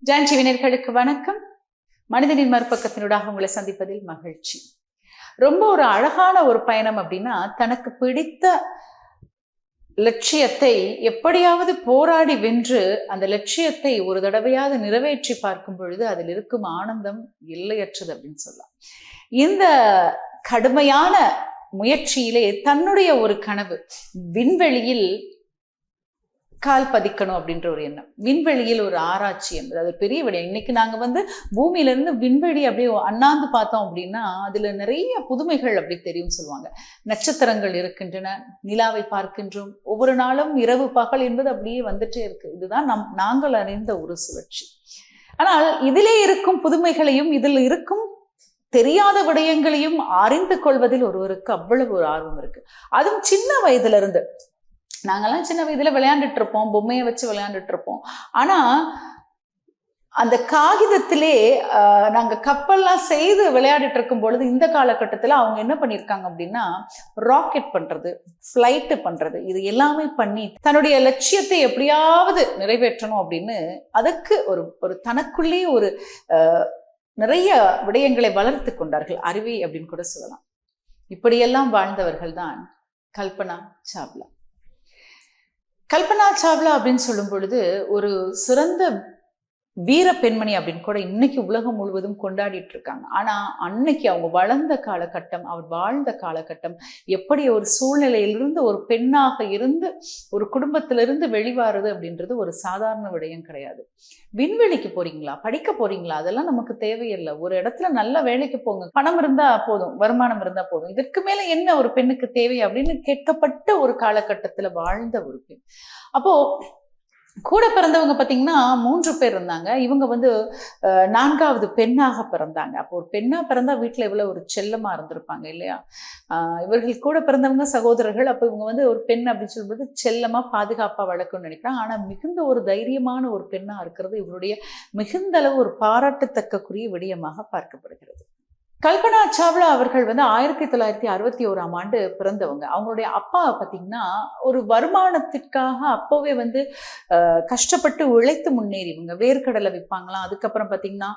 John TV நேயர்களுக்கு வணக்கம். மனிதனின் மறுபக்கத்தினூடாக உங்களை சந்திப்பதில் மகிழ்ச்சி. ரொம்ப ஒரு அழகான ஒரு பயணம் அப்படின்னா, தனக்கு பிடித்த லட்சியத்தை எப்படியாவது போராடி வென்று அந்த லட்சியத்தை ஒரு தடவையாவது நிறைவேற்றி பார்க்கும் பொழுது அதில் இருக்கும் ஆனந்தம் எல்லையற்றது அப்படின்னு சொல்லலாம். இந்த கடுமையான முயற்சியிலே தன்னுடைய ஒரு கனவு, விண்வெளியில் கால் பதிக்கணும் அப்படின்ற ஒரு எண்ணம், விண்வெளியில் ஒரு ஆராய்ச்சி என்பது அது பெரிய விடயம். இன்னைக்கு நாங்க பூமியில இருந்து விண்வெளி அப்படியே அண்ணாந்து பார்த்தோம் அப்படின்னா அதுல நிறைய புதுமைகள் அப்படி தெரியும் சொல்லுவாங்க. நட்சத்திரங்கள் இருக்கின்றன, நிலாவை பார்க்கின்றோம், ஒவ்வொரு நாளும் இரவு பகல் என்பது அப்படியே வந்துட்டே இருக்கு. இதுதான் நாங்கள் அறிந்த ஒரு சுழற்சி. ஆனால் இதிலே இருக்கும் புதுமைகளையும் இதில் இருக்கும் தெரியாத விடயங்களையும் அறிந்து கொள்வதில் ஒருவருக்கு அவ்வளவு ஒரு ஆர்வம் இருக்கு. அதுவும் சின்ன வயதுல இருந்து. நாங்கெல்லாம் சின்ன வயதுல விளையாண்டுட்டு இருப்போம், பொம்மையை வச்சு விளையாண்டுட்டு இருப்போம். ஆனா அந்த காகிதத்திலே நாங்க கப்பல்லாம் செய்து விளையாடிட்டு இருக்கும் பொழுது இந்த காலகட்டத்துல அவங்க என்ன பண்ணிருக்காங்க அப்படின்னா, ராக்கெட் பண்றது, ஃபிளைட் பண்றது, இது எல்லாமே பண்ணி தன்னுடைய லட்சியத்தை எப்படியாவது நிறைவேற்றணும் அப்படின்னு அதுக்கு ஒரு தனக்குள்ளே ஒரு நிறைய விடயங்களை வளர்த்து கொண்டார்கள். அறிவை அப்படின்னு கூட சொல்லலாம். இப்படியெல்லாம் வாழ்ந்தவர்கள் தான் கல்பனா சாவ்லா. கல்பனா சாவ்லா அப்படின்னு சொல்லும் பொழுது ஒரு சிறந்த வீர பெண்மணி அப்படின்னு கூட இன்னைக்கு உலகம் முழுவதும் கொண்டாடிட்டு இருக்காங்க. ஆனா அன்னைக்கு அவங்க வளர்ந்த காலகட்டம், அவர் வாழ்ந்த காலகட்டம், எப்படி ஒரு சூழ்நிலையிலிருந்து ஒரு பெண்ணாக இருந்து ஒரு குடும்பத்திலிருந்து வெளிவாருது அப்படின்றது ஒரு சாதாரண விடயம் கிடையாது. விண்வெளிக்கு போறீங்களா, படிக்க போறீங்களா, அதெல்லாம் நமக்கு தேவையில்லை. ஒரு இடத்துல நல்ல வேலைக்கு போங்க, பணம் இருந்தா போதும், வருமானம் இருந்தா போதும், இதற்கு மேல என்ன ஒரு பெண்ணுக்கு தேவை அப்படின்னு கேட்கப்பட்ட ஒரு காலகட்டத்துல வாழ்ந்த ஒரு பெண். அப்போ கூட பிறந்தவங்க பார்த்தீங்கன்னா 3 பேர் இருந்தாங்க. இவங்க 4வது பெண்ணாக பிறந்தாங்க. அப்போ ஒரு பெண்ணா பிறந்தா வீட்டில் இவ்வளவு ஒரு செல்லமா இருந்திருப்பாங்க இல்லையா? இவர்கள் கூட பிறந்தவங்க சகோதரர்கள். அப்போ இவங்க ஒரு பெண் அப்படின்னு சொல்லும்போது செல்லமா பாதுகாப்பா வளர்க்கணும்னு நினைக்கிறாங்க. ஆனா மிகுந்த ஒரு தைரியமான ஒரு பெண்ணா இருக்கிறது இவருடைய மிகுந்த அளவு ஒரு பாராட்டத்தக்கக்குரிய விடயமாக பார்க்கப்படுகிறது. கல்பனா சாவ்லா அவர்கள் 1961ஆம் ஆண்டு பிறந்தவங்க. அவங்களுடைய அப்பா பார்த்தீங்கன்னா ஒரு வருமானத்திற்காக அப்போவே கஷ்டப்பட்டு உழைத்து முன்னேறிவங்க. வேர்க்கடலை விற்பாங்களாம். அதுக்கப்புறம் பார்த்தீங்கன்னா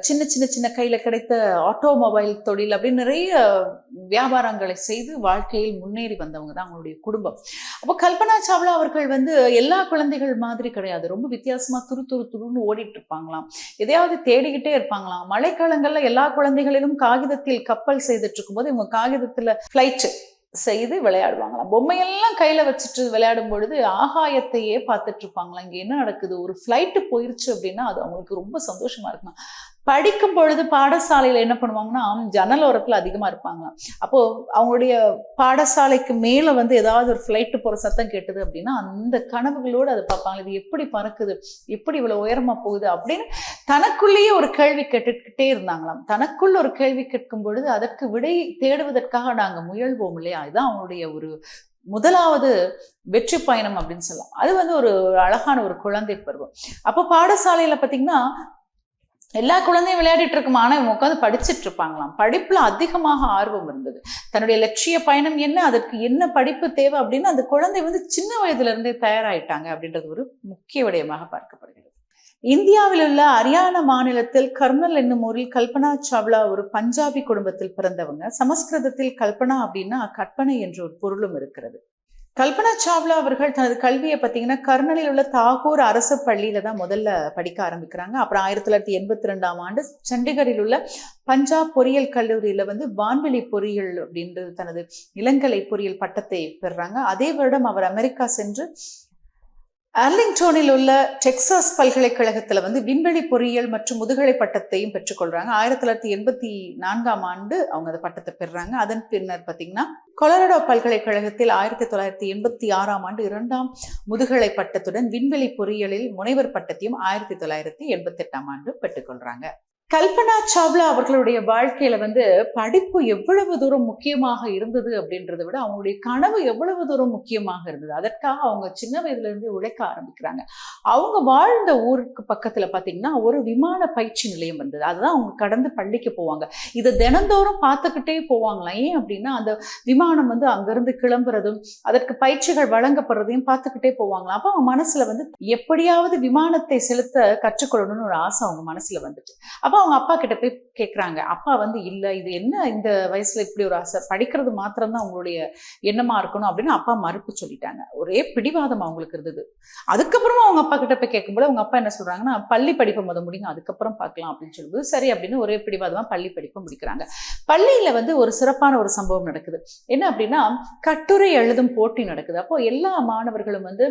சின்ன சின்ன கையில கிடைத்த ஆட்டோமொபைல் தொழில் அப்படின்னு நிறைய வியாபாரங்களை செய்து வாழ்க்கையில் முன்னேறி வந்தவங்க தான் அவங்களுடைய குடும்பம். அப்போ கல்பனா சாவ்லா அவர்கள் எல்லா குழந்தைகள் மாதிரி கிடையாது. ரொம்ப வித்தியாசமா துருன்னு ஓடிட்டு இருப்பாங்களாம், எதையாவது தேடிக்கிட்டே இருப்பாங்களாம். மழைக்காலங்கள்ல எல்லா குழந்தைகளிலும் காகிதத்தில் கப்பல் செய்துட்டு இருக்கும் போது இவங்க காகிதத்துல பிளைட் செய்து விளையாடுவாங்களாம். பொம்மையெல்லாம் கையில வச்சுட்டு விளையாடும் பொழுது ஆகாயத்தையே பார்த்துட்டு இருப்பாங்களாம். இங்க என்ன நடக்குது, ஒரு பிளைட் போயிருச்சு அப்படின்னா அது அவங்களுக்கு ரொம்ப சந்தோஷமா இருக்குமா. படிக்கும் பொழுது பாடசாலையில என்ன பண்ணுவாங்கன்னா ஜன்னல் ஓரத்துல அதிகமா இருப்பாங்களாம். அப்போ அவங்களுடைய பாடசாலைக்கு மேல ஏதாவது ஒரு பிளைட் போற சத்தம் கேட்டது அப்படின்னா அந்த கனவுகளோடு அதை பார்ப்பாங்க. இது எப்படி பறக்குது, எப்படி இவ்வளவு உயரமா போகுது அப்படின்னு தனக்குள்ளேயே ஒரு கேள்வி கேட்டுக்கிட்டே இருந்தாங்களாம். தனக்குள்ள ஒரு கேள்வி கேட்கும் பொழுது அதற்கு விடை தேடுவதற்காக நாங்க முயல்வோம் இல்லையா? இதுதான் அவங்களுடைய ஒரு முதலாவது வெற்றி பயணம் அப்படின்னு சொல்லலாம். அது ஒரு அழகான ஒரு குழந்தை பருவம். அப்போ பாடசாலையில பாத்தீங்கன்னா எல்லா குழந்தையும் விளையாடிட்டு இருக்கும், ஆனா இவங்க உட்காந்து படிச்சுட்டு இருப்பாங்களாம். படிப்புல அதிகமாக ஆர்வம் இருந்தது. தன்னுடைய லட்சிய பயணம் என்ன, அதற்கு என்ன படிப்பு தேவை அப்படின்னு அந்த குழந்தை சின்ன வயதுல இருந்தே தயாராயிட்டாங்க அப்படின்றது ஒரு முக்கிய விடயமாக பார்க்கப்படுகிறது. இந்தியாவில் உள்ள ஹரியானா மாநிலத்தில் கர்னல் என்னும் ஊரில் கல்பனா சாவ்லா ஒரு பஞ்சாபி குடும்பத்தில் பிறந்தவங்க. சமஸ்கிருதத்தில் கல்பனா அப்படின்னா கற்பனை என்ற ஒரு பொருளும் இருக்கிறது. கல்பனா சாவ்லா அவர்கள் தனது கல்வியை பார்த்தீங்கன்னா கர்னலில் உள்ள தாகூர் அரசு பள்ளியில தான் முதல்ல படிக்க ஆரம்பிக்கிறாங்க. அப்புறம் 1982ஆம் ஆண்டு சண்டிகரில் உள்ள பஞ்சாப் பொறியியல் கல்லூரியில வான்வெளி பொறியியல் அப்படின்றது தனது இளங்கலை பொறியியல் பட்டத்தை பெறுறாங்க. அதே வருடம் அவர் அமெரிக்கா சென்று ஆர்லிங்டோனில் உள்ள டெக்சாஸ் பல்கலைக்கழகத்துல விண்வெளி பொறியியல் மற்றும் முதுகலை பட்டத்தையும் பெற்றுக்கொள்றாங்க. 1984ஆம் ஆண்டு அவங்க அந்த பட்டத்தை பெறுறாங்க. அதன் பின்னர் பாத்தீங்கன்னா கொலராடோ பல்கலைக்கழகத்தில் 1986ஆம் ஆண்டு 2ஆம் முதுகலை பட்டத்துடன் விண்வெளி பொறியியலில் முனைவர் பட்டத்தையும் 1988ஆம் ஆண்டு பெற்றுக்கொள்றாங்க. கல்பனா சாவ்லா அவர்களுடைய வாழ்க்கையில வந்து படிப்பு எவ்வளவு தூரம் முக்கியமாக இருந்தது அப்படின்றத விட அவங்களுடைய கனவு எவ்வளவு தூரம் முக்கியமாக இருந்தது. அதற்காக அவங்க சின்ன வயதுல இருந்து உழைக்க ஆரம்பிக்கிறாங்க. அவங்க வாழ்ந்த ஊருக்கு பக்கத்துல பாத்தீங்கன்னா ஒரு விமான பயிற்சி நிலையம் இருந்தது. அதுதான் அவங்க கடந்து பள்ளிக்கு போவாங்க. இதை தினந்தோறும் பார்த்துக்கிட்டே போவாங்களாம். ஏன் அப்படின்னா அந்த விமானம் வந்து அங்கிருந்து கிளம்புறதும் அதற்கு பயிற்சிகள் வழங்கப்படுறதையும் பார்த்துக்கிட்டே போவாங்களாம். அப்ப அவங்க மனசுல வந்து எப்படியாவது விமானத்தை செலுத்த கற்றுக்கொள்ளணும்னு ஒரு ஆசை அவங்க மனசுல வந்துட்டு. அப்ப அவங்க அப்பா கிட்ட போய் கேட்குறாங்க. அப்பா வந்து இல்லை, இது என்ன இந்த வயசுல இப்படி ஒரு ஆசை, படிக்கிறது மாத்திரம்தான் அவங்களுடைய எண்ணமா இருக்கணும் அப்படின்னு அப்பா மறுப்பு சொல்லிட்டாங்க. ஒரே பிடிவாதம் அவங்களுக்கு இருந்தது. அதுக்கப்புறமா அவங்க அப்பா கிட்ட போய் கேட்கும்போது அவங்க அப்பா என்ன சொல்றாங்கன்னா, பள்ளி படிப்பை முடிங்க, அதுக்கப்புறம் பார்க்கலாம் அப்படின்னு சொல்லும்போது சரி அப்படின்னு ஒரே பிடிவாதமா பள்ளி படிப்பை முடிக்கிறாங்க. பள்ளியில வந்து ஒரு சிறப்பான ஒரு சம்பவம் நடக்குது. என்ன அப்படின்னா, கட்டுரை எழுதும் போட்டி நடக்குது. அப்போ எல்லா மாணவர்களும் வந்து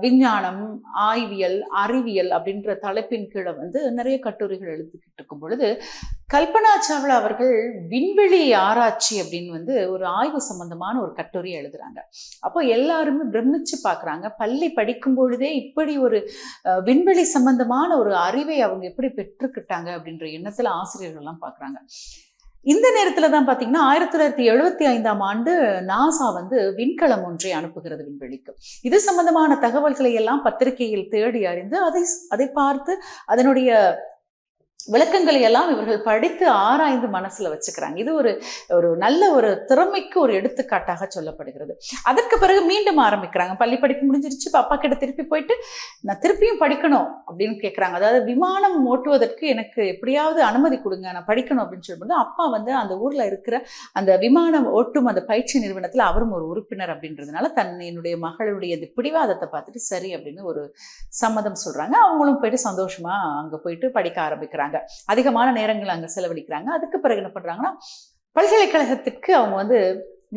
விஞ்ஞானம், ஆய்வியல், அறிவியல் அப்படின்ற தலைப்பின் கீழே வந்து நிறைய கட்டுரைகள் எழுதிக்கிட்டு இருக்கும் பொழுது கல்பனா சாவ்லா அவர்கள் விண்வெளி ஆராய்ச்சி அப்படின்னு வந்து ஒரு ஆய்வு சம்பந்தமான ஒரு கட்டுரை எழுதுறாங்க. அப்போ எல்லாருமே பிரமிச்சு பாக்குறாங்க. பள்ளி படிக்கும் பொழுதே இப்படி ஒரு விண்வெளி சம்பந்தமான ஒரு அறிவை அவங்க எப்படி பெற்றுக்கிட்டாங்க அப்படின்ற எண்ணத்துல ஆசிரியர்கள் எல்லாம் பாக்குறாங்க. இந்த நேரத்துல தான் பாத்தீங்கன்னா 1975 நாசா வந்து விண்கலம் ஒன்றை அனுப்புகிறது விண்வெளிக்கு. இது சம்பந்தமான தகவல்களை எல்லாம் பத்திரிகையில் தேடி அறிந்து அதை பார்த்து அதனுடைய விளக்கங்களை எல்லாம் இவர்கள் படித்து ஆராய்ந்து மனசுல வச்சுக்கிறாங்க. இது ஒரு நல்ல ஒரு திறமைக்கு ஒரு எடுத்துக்காட்டாக சொல்லப்படுகிறது. அதற்கு பிறகு மீண்டும் ஆரம்பிக்கிறாங்க. பள்ளி படிப்பு முடிஞ்சிருச்சு. அப்பா கிட்ட திருப்பி போயிட்டு நான் திருப்பியும் படிக்கணும் அப்படின்னு கேட்கறாங்க. அதாவது விமானம் ஓட்டுவதற்கு எனக்கு எப்படியாவது அனுமதி கொடுங்க, நான் படிக்கணும் அப்படின்னு சொல்லும்போது அப்பா வந்து அந்த ஊர்ல இருக்கிற அந்த விமானம் ஓட்டும் அந்த பயிற்சி நிறுவனத்துல அவரும் ஒரு உறுப்பினர் அப்படின்றதுனால என்னுடைய மகளுடைய இந்த பிடிவாதத்தை பார்த்துட்டு சரி அப்படின்னு ஒரு சம்மதம் சொல்றாங்க. அவங்களும் போயிட்டு சந்தோஷமா அங்க போயிட்டு படிக்க ஆரம்பிக்கிறாங்க. அதிகமான நேரங்கள் அங்க செலவழிக்கிறாங்க. அதுக்கு பிறகு என்ன பண்றாங்கன்னா, பல்கலைக்கழகத்துக்கு அவங்க வந்து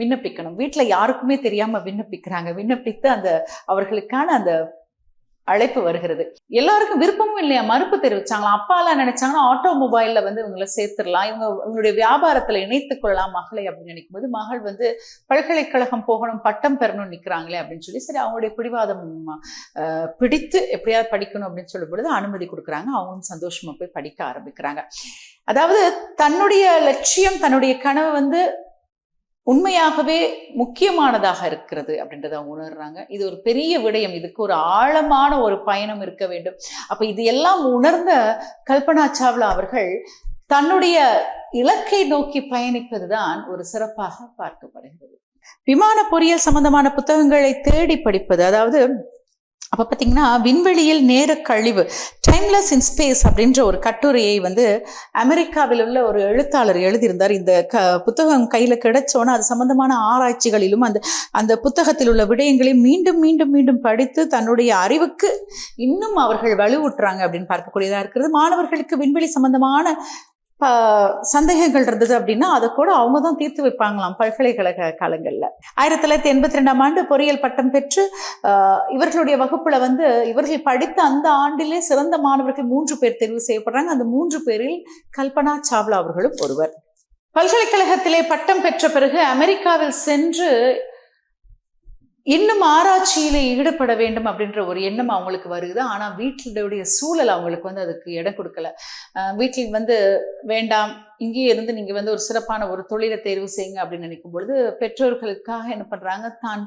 விண்ணப்பிக்கணும். வீட்டுல யாருக்குமே தெரியாம விண்ணப்பிக்கிறாங்க. விண்ணப்பித்து அந்த அவர்களுக்கான அந்த அழைப்பு வருகிறது. எல்லாருக்கும் விருப்பமும் இல்லையா, மறுப்பு தெரிவிச்சாங்களாம். அப்பா எல்லாம் நினைச்சாங்கன்னா ஆட்டோமொபைல்ல வந்து இவங்களை சேர்த்துடலாம், இவங்களுடைய வியாபாரத்துல இணைத்துக் கொள்ளலாம் மகளை அப்படின்னு நினைக்கும் போது மகள் வந்து பல்கலைக்கழகம் போகணும், பட்டம் பெறணும்னு நிக்கிறாங்களே அப்படின்னு சொல்லி சரி அவங்களுடைய பிடிவாதம் பிடித்து எப்படியாவது படிக்கணும் அப்படின்னு சொல்லும் பொழுது அனுமதி கொடுக்குறாங்க. அவங்களும் சந்தோஷமா போய் படிக்க ஆரம்பிக்கிறாங்க. அதாவது தன்னுடைய லட்சியம், தன்னுடைய கனவு வந்து உண்மையாகவே முக்கியமானதாக இருக்கிறது அப்படின்றத அவங்க உணர்றாங்க. இது ஒரு பெரிய விடயம், இதுக்கு ஒரு ஆழமான ஒரு பயணம் இருக்க வேண்டும். அப்ப இது எல்லாம் உணர்ந்த கல்பனா சாவ்லா அவர்கள் தன்னுடைய இலக்கை நோக்கி பயணிப்பதுதான் ஒரு சிறப்பாக பார்க்கப்படுகிறது. விமான பொறியியல் சம்பந்தமான புத்தகங்களை தேடி படிப்பது, அதாவது அப்ப பாத்தீங்கன்னா விண்வெளியில் நேர கழிவு, டைம்லெஸ் இன் ஸ்பேஸ் அப்படின்ற ஒரு கட்டுரையை வந்து அமெரிக்காவில் உள்ள ஒரு எழுத்தாளர் எழுதியிருந்தார். இந்த புத்தகம் கையில கிடைச்சோன்னா அது சம்பந்தமான ஆராய்ச்சிகளிலும் அந்த புத்தகத்தில் உள்ள விடயங்களையும் மீண்டும் மீண்டும் மீண்டும் படித்து தன்னுடைய அறிவுக்கு இன்னும் அவர்கள் வலுவூட்டுறாங்க அப்படின்னு பார்க்கக்கூடியதா இருக்கிறது. மாணவர்களுக்கு விண்வெளி சம்பந்தமான சந்தேகங்கள் இருந்தது அப்படின்னா அதை கூட அவங்க தான் தீர்த்து வைப்பாங்களாம் பல்கலைக்கழக காலங்கள்ல. 1982 பொறியியல் பட்டம் பெற்று இவர்களுடைய வகுப்புல வந்து இவர்கள் படித்த அந்த ஆண்டிலே சிறந்த மாணவர்கள் 3 பேர் தெரிவு செய்யப்படுறாங்க. அந்த 3 பேரில் கல்பனா சாவ்லா அவர்களும் ஒருவர். பல்கலைக்கழகத்திலே பட்டம் பெற்ற பிறகு அமெரிக்காவில் சென்று இன்னும் ஆராய்ச்சியில ஈடுபட வேண்டும் அப்படின்ற ஒரு எண்ணம் அவங்களுக்கு வருது. ஆனா வீட்டிலுடைய சூழல் அவங்களுக்கு வந்து அதுக்கு இடம் கொடுக்கல. வீட்டில் வந்து வேண்டாம், இங்கேயே இருந்து நீங்க வந்து ஒரு சிறப்பான ஒரு தொழிலை தேர்வு செய்யுங்க அப்படின்னு நினைக்கும் பொழுது பெற்றோர்களுக்காக என்ன பண்றாங்க, தான்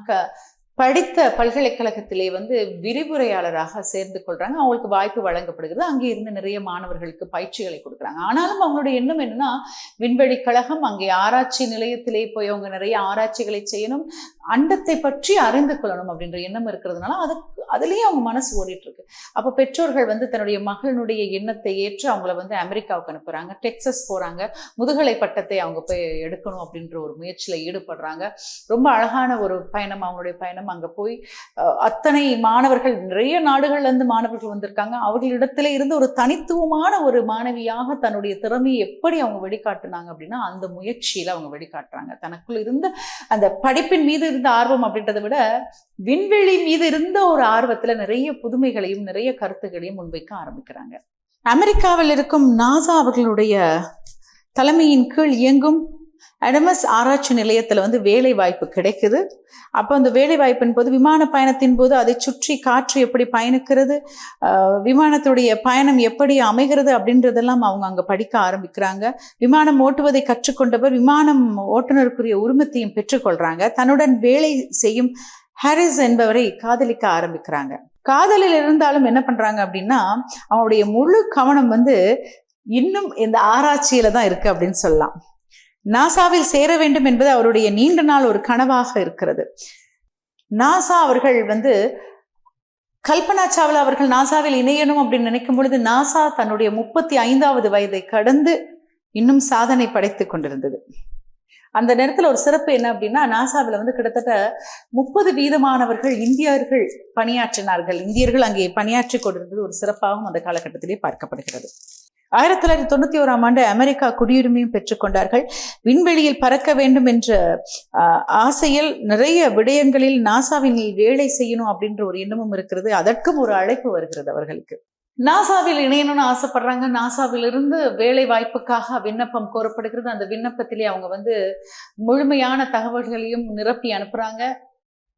படித்த பல்கலைக்கழகத்திலே வந்து விரிவுரையாளராக சேர்ந்து கொள்றாங்க. அவங்களுக்கு வாய்ப்பு வழங்கப்படுகிறது. அங்கே இருந்து நிறைய மாணவர்களுக்கு பயிற்சிகளை கொடுக்குறாங்க. ஆனாலும் அவங்களுடைய எண்ணம் என்னன்னா, விண்வெளி கழகம், அங்கே ஆராய்ச்சி நிலையத்திலே போய் அவங்க நிறைய ஆராய்ச்சிகளை செய்யணும், அண்டத்தை பற்றி அறிந்து கொள்ளணும் அப்படின்ற எண்ணம் இருக்கிறதுனால அதுலயே அவங்க மனசு ஓடிட்டு இருக்கு. அப்போ பெற்றோர்கள் வந்து தன்னுடைய மகளினுடைய எண்ணத்தை ஏற்று அவங்கள வந்து அமெரிக்காவுக்கு அனுப்புறாங்க. டெக்சஸ் போறாங்க. முதுகலை பட்டத்தை அவங்க போய் எடுக்கணும் அப்படின்ற ஒரு முயற்சியில ஈடுபடுறாங்க. ரொம்ப அழகான ஒரு பயணம் அவங்களுடைய பயணம். அங்க போய் அத்தனை மாணவர்கள், நிறைய நாடுகள்ல இருந்து மாணவர்கள் வந்திருக்காங்க. அவர்களிடத்துல இருந்து ஒரு தனித்துவமான ஒரு மாணவியாக தன்னுடைய திறமையை எப்படி அவங்க வெளிக்காட்டுனாங்க அப்படின்னா அந்த முயற்சியில அவங்க வெளிக்காட்டுறாங்க. தனக்குள்ள இருந்த அந்த படிப்பின் மீது இருந்த ஆர்வம் அப்படின்றத விட விண்வெளி மீது இருந்த ஒரு ஆர்வத்துல நிறைய புதுமைகளையும் நிறைய கருத்துக்களையும் முன்வைக்க ஆரம்பிக்கிறாங்க. அமெரிக்காவில் இருக்கும் நாசா அவர்களுடைய தலைமையின் கீழ் இயங்கும் அடமஸ் ஆராய்ச்சி நிலையத்துல வேலை வாய்ப்பு கிடைக்குது. அப்போ அந்த வேலை வாய்ப்பின் போது விமான பயணத்தின் போது அதை சுற்றி காற்று எப்படி பயணிக்கிறது, விமானத்துடைய பயணம் எப்படி அமைகிறது அப்படின்றதெல்லாம் அவங்க அங்க படிக்க ஆரம்பிக்கிறாங்க. விமானம் ஓட்டுவதை கற்றுக்கொண்டவர் விமானம் ஓட்டுநருக்குரிய உரிமத்தையும் பெற்றுக்கொள்றாங்க. தன்னுடன் வேலை செய்யும் ஹாரிஸ் என்பவரை காதலிக்க ஆரம்பிக்கிறாங்க. காதலில் இருந்தாலும் என்ன பண்றாங்க அப்படின்னா அவனுடைய முழு கவனம் இன்னும் இந்த ஆராய்ச்சியில தான் இருக்கு அப்படின்னு சொல்லலாம். நாசாவில் சேர வேண்டும் என்பது அவருடைய நீண்ட நாள் ஒரு கனவாக இருக்கிறது. நாசா அவர்கள் கல்பனா சாவ்லா அவர்கள் நாசாவில் இணையணும் அப்படின்னு நினைக்கும் பொழுது நாசா தன்னுடைய 35வது வயதை கடந்து இன்னும் சாதனை படைத்து கொண்டிருந்தது. அந்த நேரத்தில் ஒரு சிறப்பு என்ன அப்படின்னா நாசாவில் கிட்டத்தட்ட 30% இந்தியர்கள் பணியாற்றினார்கள். இந்தியர்கள் அங்கே பணியாற்றி கொண்டிருந்தது ஒரு சிறப்பாகவும் அந்த காலகட்டத்திலே பார்க்கப்படுகிறது. 1991ஆம் ஆண்டு அமெரிக்கா குடியுரிமையும் பெற்றுக்கொண்டார்கள். விண்வெளியில் பறக்க வேண்டும் என்ற ஆசையில் நிறைய விடயங்களில் நாசாவில் வேலை செய்யணும் அப்படின்ற ஒரு எண்ணமும் இருக்கிறது. அதற்கும் ஒரு அழைப்பு வருகிறது அவர்களுக்கு. நாசாவில் இணையணும்னு ஆசைப்படுறாங்க. நாசாவிலிருந்து வேலை வாய்ப்புக்காக விண்ணப்பம் கோரப்படுகிறது. அந்த விண்ணப்பத்திலே அவங்க முழுமையான தகவல்களையும் நிரப்பி அனுப்புறாங்க.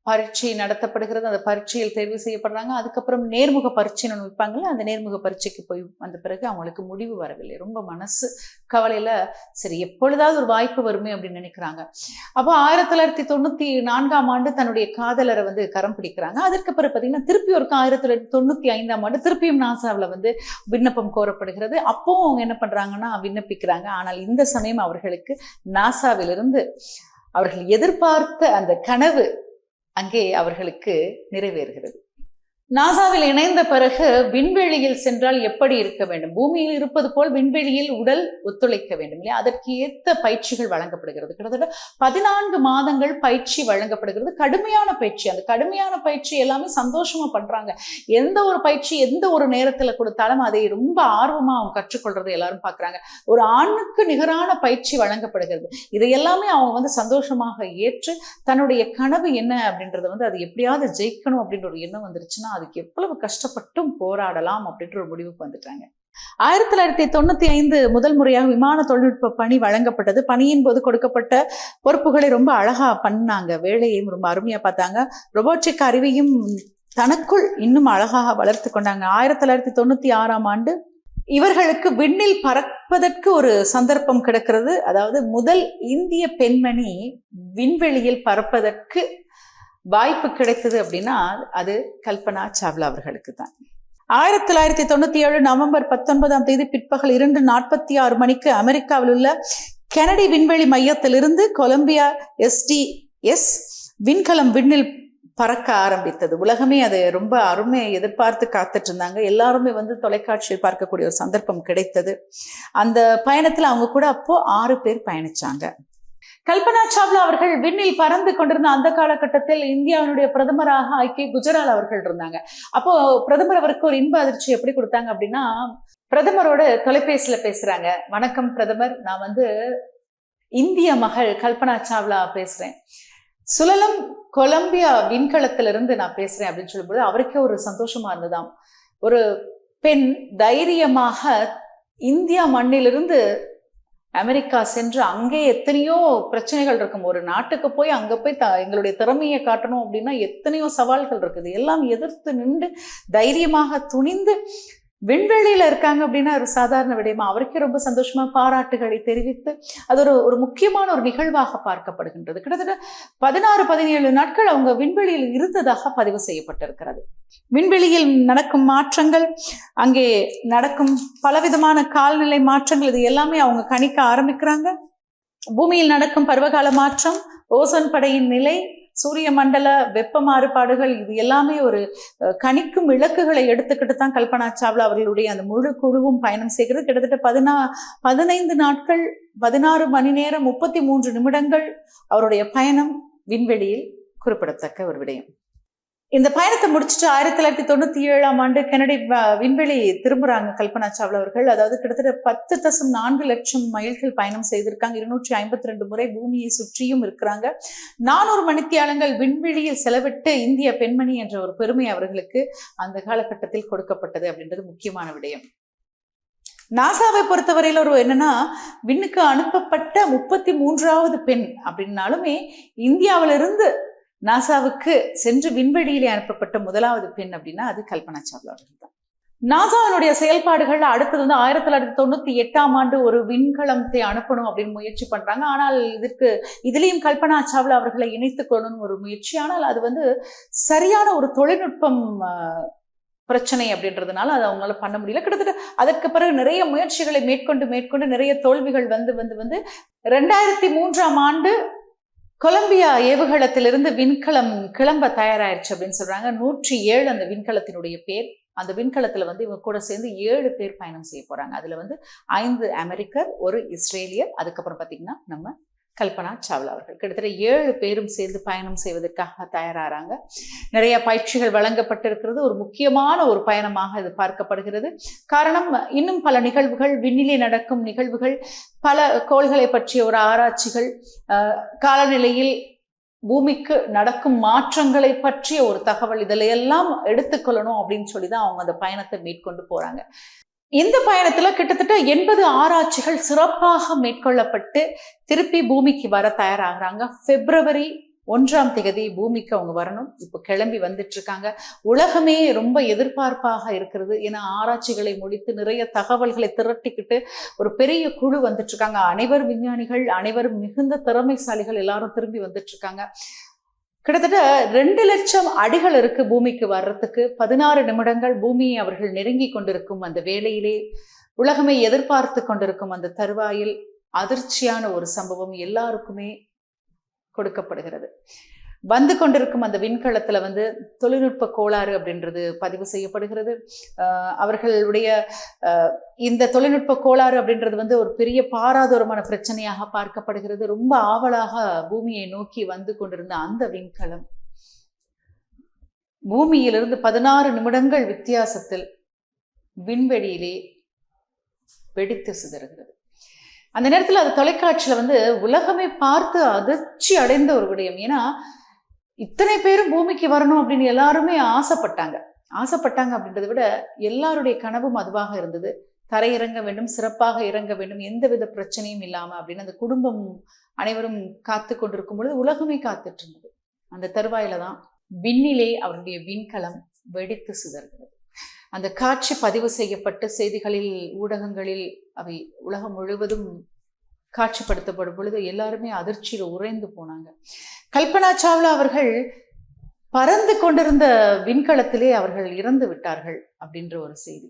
பரீட்சை நடத்தப்படுகிறது. அந்த பரீட்சையில் தேர்வு செய்யப்படுறாங்க. அதுக்கப்புறம் நேர்முக பரீட்சைன்னு வைப்பாங்கல்ல, அந்த நேர்முக பரீட்சைக்கு போய் வந்த பிறகு அவங்களுக்கு முடிவு வரவில்லை. ரொம்ப மனசு கவலையில சரி எப்பொழுதாவது ஒரு வாய்ப்பு வருமே அப்படின்னு நினைக்கிறாங்க. அப்போ 1994ஆம் ஆண்டு தன்னுடைய காதலரை கரம் பிடிக்கிறாங்க. அதற்கு பிறகு பார்த்தீங்கன்னா திருப்பி ஒரு 1995ஆம் ஆண்டு திருப்பியும் நாசாவில் விண்ணப்பம் கோரப்படுகிறது. அப்போ அவங்க என்ன பண்றாங்கன்னா விண்ணப்பிக்கிறாங்க. ஆனால் இந்த சமயம் அவர்களுக்கு நாசாவிலிருந்து அவர்கள் எதிர்பார்த்த அந்த கனவு அங்கே அவர்களுக்கு நிறைவேறுகிறது. நாசாவில் இணைந்த பிறகு விண்வெளியில் சென்றால் எப்படி இருக்க வேண்டும், பூமியில் இருப்பது போல் விண்வெளியில் உடல் ஒத்துழைக்க வேண்டும் இல்லையா, அதற்கு ஏற்ற பயிற்சிகள் வழங்கப்படுகிறது. கிட்டத்தட்ட 14 மாதங்கள் பயிற்சி வழங்கப்படுகிறது. கடுமையான பயிற்சி. அந்த கடுமையான பயிற்சி எல்லாமே சந்தோஷமா பண்றாங்க. எந்த ஒரு பயிற்சி எந்த ஒரு நேரத்துல கொடுத்தாலும் அதை ரொம்ப ஆர்வமா அவங்க கற்றுக்கொள்றது எல்லாரும் பாக்குறாங்க. ஒரு ஆணுக்கு நிகரான பயிற்சி வழங்கப்படுகிறது. இதை எல்லாமே அவங்க சந்தோஷமாக ஏற்று தன்னுடைய கனவு என்ன அப்படின்றத அது எப்படியாவது ஜெயிக்கணும் அப்படின்ற ஒரு எண்ணம் வந்துருச்சுன்னா அதுக்கு எவ்வளவு கஷ்டப்பட்டும் போராடலாம் அப்படின்ற ஒரு முடிவுக்கு வந்துட்டாங்க. 1995 முதல் முறையாக விமான தொழில்நுட்ப பணி வழங்கப்பட்டது. பணியின் போது கொடுக்கப்பட்ட பொறுப்புகளை ரொம்ப அழகா பண்ணாங்க. வேலையையும் ரொம்ப அருமையா பார்த்தாங்க. ரொபோட்டிக் அறிவையும் தனக்குள் இன்னும் அழகாக வளர்த்து கொண்டாங்க. 1996ஆம் ஆண்டு இவர்களுக்கு விண்ணில் பறப்பதற்கு ஒரு சந்தர்ப்பம் கிடைக்கிறது. அதாவது முதல் இந்திய பெண்மணி விண்வெளியில் பறப்பதற்கு வாய்ப்பு கிடைத்தது அப்படின்னா அது கல்பனா சாவ்லா அவர்களுக்கு தான். 1997 நவம்பர் 19ஆம் தேதி பிற்பகல் 2:46 மணிக்கு அமெரிக்காவில் உள்ள கெனடி விண்வெளி மையத்திலிருந்து கொலம்பியா STS விண்கலம் விண்ணில் பறக்க ஆரம்பித்தது. உலகமே அது ரொம்ப அருமையை எதிர்பார்த்து காத்துட்டு இருந்தாங்க. எல்லாருமே தொலைக்காட்சியில் பார்க்கக்கூடிய ஒரு சந்தர்ப்பம் கிடைத்தது. அந்த பயணத்துல அவங்க கூட அப்போ 6 பேர் பயணிச்சாங்க. கல்பனா சாவ்லா அவர்கள் விண்ணில் பறந்து கொண்டிருந்த அந்த காலகட்டத்தில் இந்தியாவினுடைய பிரதமராக ஐக்கிய குஜரால் அவர்கள் இருந்தாங்க. அப்போ பிரதமர் அவருக்கு ஒரு இன்ப அதிர்ச்சி எப்படி கொடுத்தாங்க அப்படின்னா பிரதமரோட தொலைபேசியில பேசுறாங்க. வணக்கம் பிரதமர், நான் இந்திய மகள் கல்பனா சாவ்லா பேசுறேன். சுழலும் கொலம்பியா விண்கலத்திலிருந்து நான் பேசுறேன் அப்படின்னு சொல்லும்போது அவருக்கே ஒரு சந்தோஷமா இருந்ததாம். ஒரு பெண் தைரியமாக இந்தியா மண்ணிலிருந்து அமெரிக்கா சென்று அங்கே எத்தனையோ பிரச்சனைகள் இருக்கும். ஒரு நாட்டுக்கு போய் அங்க போய் எங்களுடைய திறமையை காட்டணும் அப்படின்னா எத்தனையோ சவால்கள் இருக்குது. எல்லாம் எதிர்த்து நின்று தைரியமாக துணிந்து விண்வெளியில இருக்காங்க அப்படின்னா ஒரு சாதாரண விடயமா. அவருக்கே ரொம்ப சந்தோஷமா பாராட்டுகளை தெரிவித்து அது ஒரு முக்கியமான ஒரு நிகழ்வாக பார்க்கப்படுகின்றது. கிட்டத்தட்ட 16-17 நாட்கள் அவங்க விண்வெளியில் இருந்ததாக பதிவு செய்யப்பட்டிருக்கிறது. விண்வெளியில் நடக்கும் மாற்றங்கள், அங்கே நடக்கும் பலவிதமான கால்நிலை மாற்றங்கள், இது எல்லாமே அவங்க கணிக்க ஆரம்பிக்கிறாங்க. பூமியில் நடக்கும் பருவகால மாற்றம், ஓசோன் படையின் நிலை, சூரிய மண்டல வெப்ப மாறுபாடுகள், இது எல்லாமே ஒரு கணிக்கும் இலக்குகளை எடுத்துக்கிட்டு தான் கல்பனா சாவ்லா அவர்களுடைய அந்த முழு குழுவும் பயணம் செய்கிறது. கிட்டத்தட்ட 15 நாட்கள் 16 மணி நேரம் 33 நிமிடங்கள் அவருடைய பயணம் விண்வெளியில் குறிப்பிடத்தக்க ஒரு விடயம். இந்த பயணத்தை முடிச்சுட்டு 1997ஆம் ஆண்டு கெனடி விண்வெளி திரும்புறாங்க கல்பனா சாவ்லா அவர்கள். அதாவது கிட்டத்தட்ட 10.4 லட்சம் மைல்கள் பயணம் செய்திருக்காங்க. 252 முறை பூமியை சுற்றியும் இருக்கிறாங்க. 400 மணித்தியாலங்கள் விண்வெளியில் செலவிட்டு இந்திய பெண்மணி என்ற ஒரு பெருமை அவர்களுக்கு அந்த காலகட்டத்தில் கொடுக்கப்பட்டது அப்படின்றது முக்கியமான விடயம். நாசாவை பொறுத்தவரையில ஒரு என்னன்னா, விண்ணுக்கு அனுப்பப்பட்ட 33வது பெண் அப்படின்னாலுமே இந்தியாவிலிருந்து நாசாவுக்கு சென்று விண்வெளியிலே அனுப்பப்பட்ட முதலாவது பெண் அப்படின்னா அது கல்பனா சாவ்லா அவர்கள் தான். நாசாவினுடைய செயல்பாடுகள் அடுத்தது 1998ஆம் ஆண்டு ஒரு விண்கலத்தை அனுப்பணும் அப்படின்னு முயற்சி பண்றாங்க. ஆனால் இதுலயும் கல்பனா சாவ்லா அவர்களை இணைத்துக் கொள்ளணும் ஒரு முயற்சி. ஆனால் அது சரியான ஒரு தொழில்நுட்பம் பிரச்சனை அப்படின்றதுனால அதை அவங்களால பண்ண முடியல. கிட்டத்தட்ட அதற்கு பிறகு நிறைய முயற்சிகளை மேற்கொண்டு நிறைய தோல்விகள் வந்து 2003ஆம் ஆண்டு கொலம்பியா ஏவுகணத்திலிருந்து விண்கலம் கிளம்ப தயாராயிருச்சு அப்படின்னு சொல்றாங்க. 107 அந்த விண்கலத்தினுடைய பேர். அந்த விண்கலத்துல இவங்க கூட சேர்ந்து 7 பேர் பயணம் செய்ய போறாங்க. அதுல 5 அமெரிக்கர், 1 இஸ்ரேலியர், அதுக்கப்புறம் பாத்தீங்கன்னா நம்ம கல்பனா சாவ்லா அவர்கள். கிட்டத்தட்ட 7 பேரும் சேர்ந்து பயணம் செய்வதற்காக தயாராகிறாங்க. நிறைய பயிற்சிகள் வழங்கப்பட்டிருக்கிறது. ஒரு முக்கியமான ஒரு பயணமாக இது பார்க்கப்படுகிறது. காரணம், இன்னும் பல நிகழ்வுகள், விண்ணிலே நடக்கும் நிகழ்வுகள், பல கோள்களை பற்றிய ஒரு ஆராய்ச்சிகள், காலநிலையில் பூமிக்கு நடக்கும் மாற்றங்களை பற்றிய ஒரு தகவல், இதிலையெல்லாம் எடுத்துக்கொள்ளணும் அப்படின்னு சொல்லிதான் அவங்க அந்த பயணத்தை மேற்கொண்டு போறாங்க. இந்த பயணத்துல கிட்டத்தட்ட 80 ஆராய்ச்சிகள் சிறப்பாக மேற்கொள்ளப்பட்டு திருப்பி பூமிக்கு வர தயாராகிறாங்க. February 1ஆம் தேதி பூமிக்கு அவங்க வரணும். இப்போ கிளம்பி வந்துட்டு இருக்காங்க. உலகமே ரொம்ப எதிர்பார்ப்பாக இருக்கிறது. ஏன்னா ஆராய்ச்சிகளை முடித்து நிறைய தகவல்களை திரட்டிக்கிட்டு ஒரு பெரிய குழு வந்துட்டு இருக்காங்க. அனைவரும் விஞ்ஞானிகள், அனைவரும் மிகுந்த திறமைசாலிகள், எல்லாரும் திரும்பி வந்துட்டு இருக்காங்க. கிட்டத்தட்ட 2 லட்சம் அடிகள் இருக்கு பூமிக்கு வர்றதுக்கு. 16 நிமிடங்கள் பூமியை அவர்கள் நெருங்கி கொண்டிருக்கும் அந்த வேளையிலே, உலகமே எதிர்பார்த்து கொண்டிருக்கும் அந்த தருவாயில் அதிர்ச்சியான ஒரு சம்பவம் எல்லாருக்குமே கொடுக்கப்படுகிறது. வந்து கொண்டிருக்கும் அந்த விண்கலத்துல தொழில்நுட்ப கோளாறு அப்படின்றது பதிவு செய்யப்படுகிறது. அவர்களுடைய இந்த தொழில்நுட்ப கோளாறு அப்படின்றது ஒரு பெரிய பாராதூரமான பிரச்சனையாக பார்க்கப்படுகிறது. ரொம்ப ஆவலாக பூமியை நோக்கி வந்து கொண்டிருந்த அந்த விண்கலம் பூமியிலிருந்து 16 நிமிடங்கள் வித்தியாசத்தில் விண்வெளியிலே வெடித்து சிதறுகிறது. அந்த நேரத்தில் அது தொலைக்காட்சியில உலகமே பார்த்து அதிர்ச்சி அடைந்த ஒரு விடயம். ஏன்னா இத்தனை பேரும் பூமிக்கு வரணும் அப்படின்னு எல்லாருமே ஆசைப்பட்டாங்க அப்படின்றத விட எல்லாருடைய கனவும் அதுவாக இருந்தது. தரையிறங்க வேண்டும், சிறப்பாக இறங்க வேண்டும், எந்தவித பிரச்சனையும் இல்லாம அப்படின்னு அந்த குடும்பம் அனைவரும் காத்து கொண்டிருக்கும் பொழுது உலகமே காத்துட்டு இருந்தது. அந்த தருவாயில தான் விண்ணிலே அவருடைய விண்கலம் வெடித்து சிதறுகிறது. அந்த காட்சி பதிவு செய்யப்பட்டு செய்திகளில், ஊடகங்களில் அவை உலகம் முழுவதும் காட்சிப்படுத்தப்படும் பொழுது எல்லாருமே அதிர்ச்சியில் உறைந்து போனாங்க. கல்பனா சாவ்லா அவர்கள் பறந்து கொண்டிருந்த விண்கலத்திலே அவர்கள் இறந்து விட்டார்கள் அப்படின்ற ஒரு செய்தி.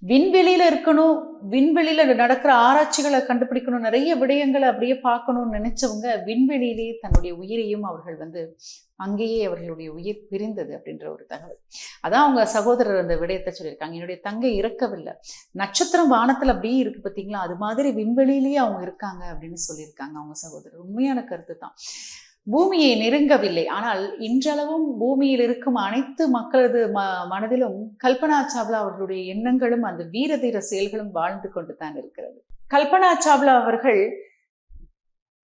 விண்வெளியில இருக்கணும், விண்வெளியில நடக்கிற ஆராய்ச்சிகளை கண்டுபிடிக்கணும், நிறைய விடயங்களை அப்படியே பார்க்கணும்னு நினைச்சவங்க விண்வெளியிலேயே தன்னுடைய உயிரையும் அவர்கள் அங்கேயே அவர்களுடைய உயிர் பிரிந்தது அப்படின்ற ஒரு தகவல். அதான் அவங்க சகோதரர் அந்த விடயத்தை சொல்லியிருக்காங்க. என்னுடைய தங்கை இறக்கவில்லை, நட்சத்திரம் வானத்துல அப்படியே இருக்கு பார்த்தீங்களா, அது மாதிரி விண்வெளியிலேயே அவங்க இருக்காங்க அப்படின்னு சொல்லியிருக்காங்க அவங்க சகோதரர். உண்மையான கருத்து தான். பூமியை நெருங்கவில்லை, ஆனால் இன்றளவும் பூமியில் இருக்கும் அனைத்து மக்களது மனதிலும் கல்பனா சாவ்லா அவர்களுடைய எண்ணங்களும் அந்த வீர தீர செயல்களும் வாழ்ந்து கொண்டு தான் இருக்கிறது. கல்பனா சாவ்லா அவர்கள்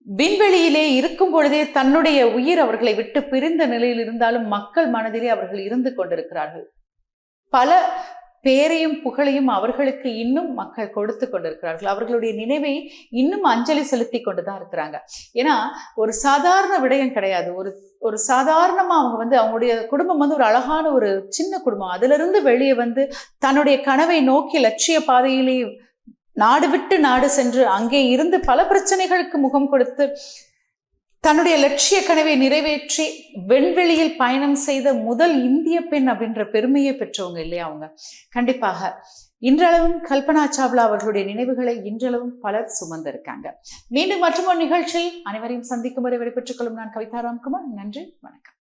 விண்வெளியிலே இருக்கும் பொழுதே தன்னுடைய உயிர் அவர்களை விட்டு பிரிந்த நிலையில் இருந்தாலும் மக்கள் மனதிலே அவர்கள் இருந்து கொண்டிருக்கிறார்கள். பல பேரையும் புகழையும் அவர்களுக்கு இன்னும் மக்கள் கொடுத்து கொண்டிருக்கிறார்கள். அவர்களுடைய நினைவை இன்னும் அஞ்சலி செலுத்தி கொண்டுதான் இருக்கிறாங்க. ஏன்னா ஒரு சாதாரண விடயம் கிடையாது. ஒரு சாதாரணமா அவங்க அவங்களுடைய குடும்பம் ஒரு அழகான ஒரு சின்ன குடும்பம். அதுல இருந்து வெளியே தன்னுடைய கனவை நோக்கி லட்சிய பாதையிலே நாடு விட்டு நாடு சென்று அங்கே இருந்து பல பிரச்சனைகளுக்கு முகம் கொடுத்து தன்னுடைய லட்சிய கனவை நிறைவேற்றி விண்வெளியில் பயணம் செய்த முதல் இந்திய பெண் அப்படின்ற பெருமையை பெற்றவங்க இல்லையா அவங்க. கண்டிப்பாக இன்றளவும் கல்பனா சாவ்லா அவர்களுடைய நினைவுகளை இன்றளவும் பலர் சுமந்திருக்காங்க. மீண்டும் மற்றொரு நிகழ்ச்சியில் அனைவரையும் சந்திக்கும் வரை விடைபெற்றுக் கொள்ளும் நான் கவிதா ராம்குமார். நன்றி, வணக்கம்.